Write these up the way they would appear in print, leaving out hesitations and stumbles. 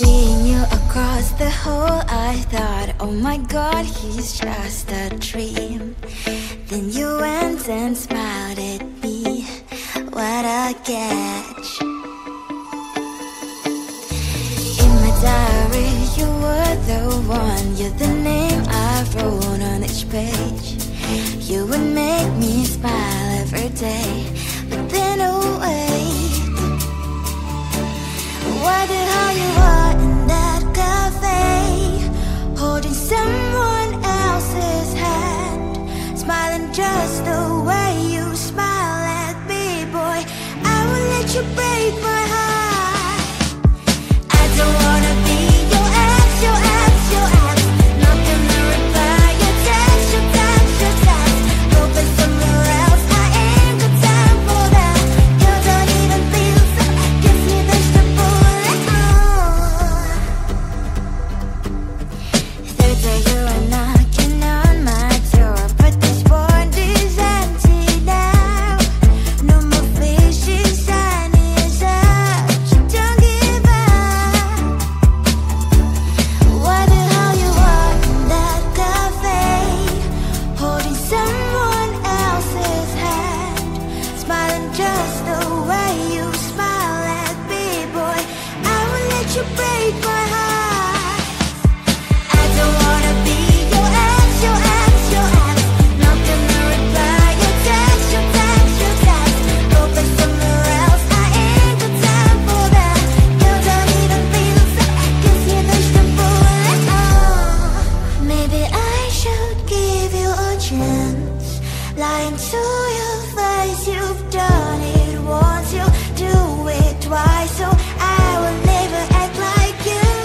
Seeing you across the hall, I thought, oh my god, he's just a dream. Then you went and smiled at me. What a catch. In my diary, you were the one. You're the name I wrote on each page. You would make me smile every day. But then, oh wait, what the hell you are in that cafe, holding someone else's hand, smiling just the way you smile at me, boy. I will let you break my heart. I don't wanna be your ex, your ex, your ex. Not gonna reply your text, your text, your text. Hoping somewhere else, I ain't got time for that. You don't even feel so, gives me vegetable. Third day you are knocking on my door, but this pond is empty now. No more fishes, sun is up. You don't give up. What the hell you are in that cafe, holding someone else's hand, smiling just the way you smile at me, boy. I will let you break my heart. I don't wanna be your ex, your ex, your ex. Not gonna reply your text, your text, your text. Hoping somewhere else, I ain't got time for that. You don't even feel so, gives me vegetable. Maybe I should give you a chance. Lying to your face, you've done it once, you'll do it twice. So I will never act like you.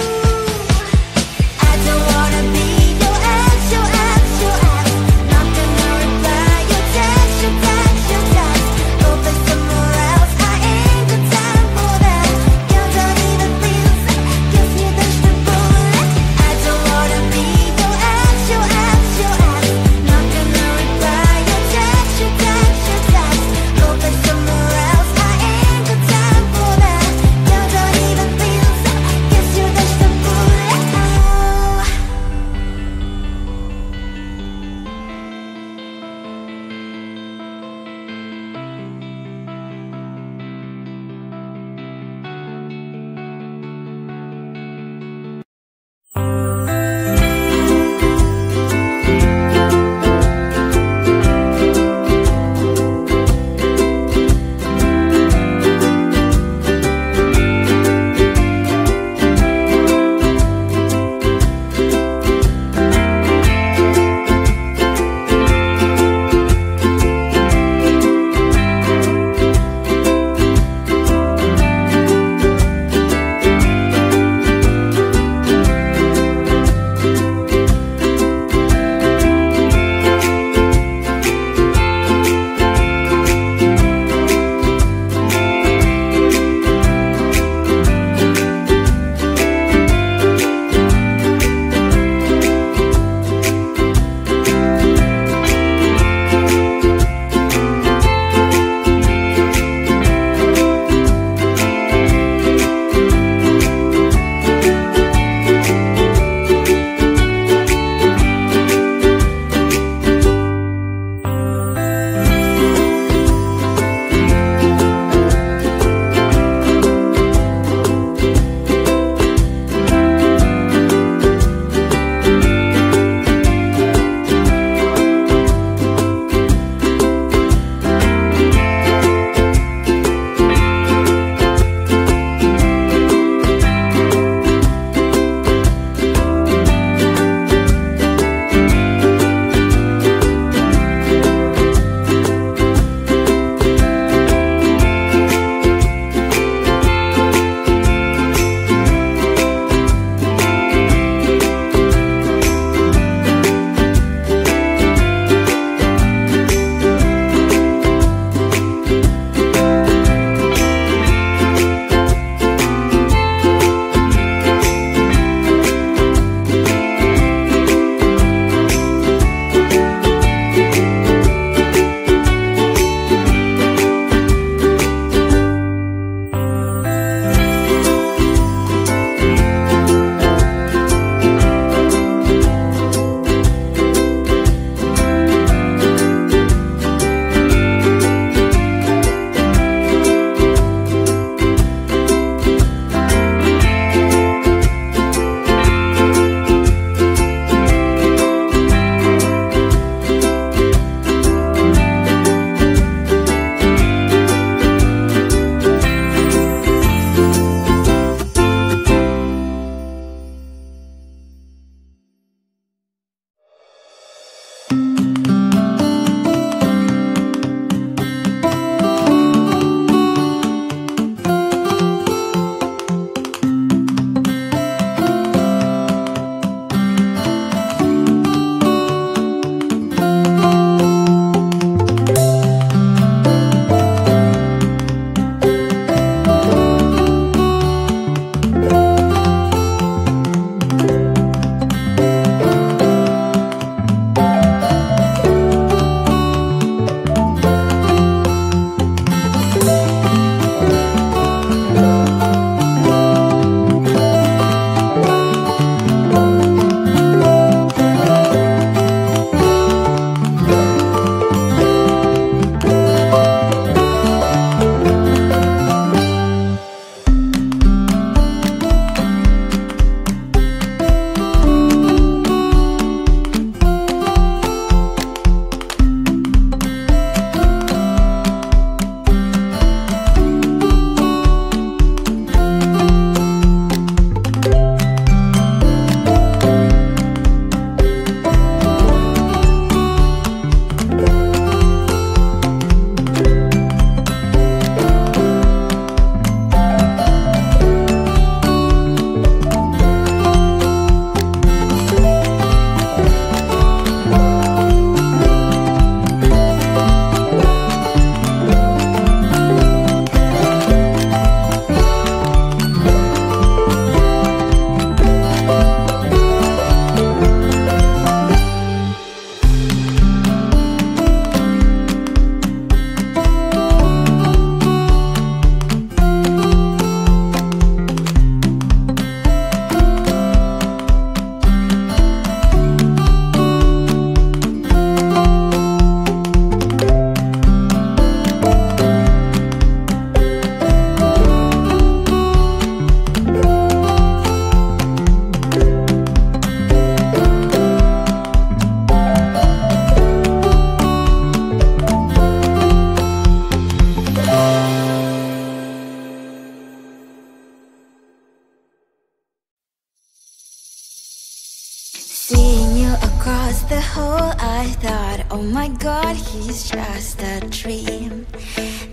Seeing you across the hall, I thought, oh my God, he's just a dream.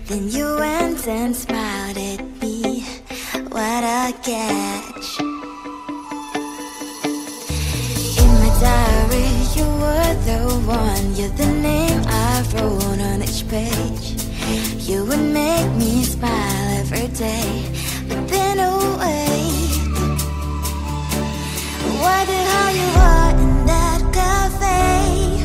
Then you went and smiled at me. What a catch. In my diary, you were the one. You're the name I wrote on each page. You would make me smile every day. But then, oh wait, why the hell you are in that cafe,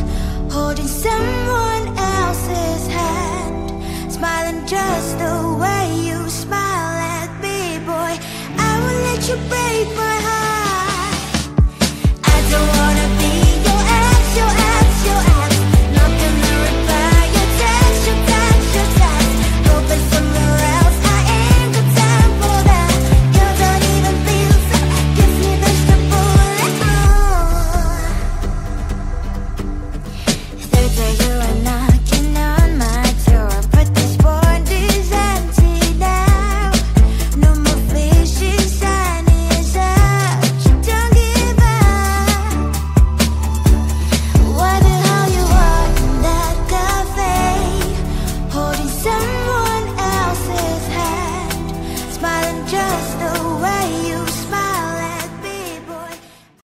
holding someone else's hand, smiling just the way you smile at me, boy. I will let you break my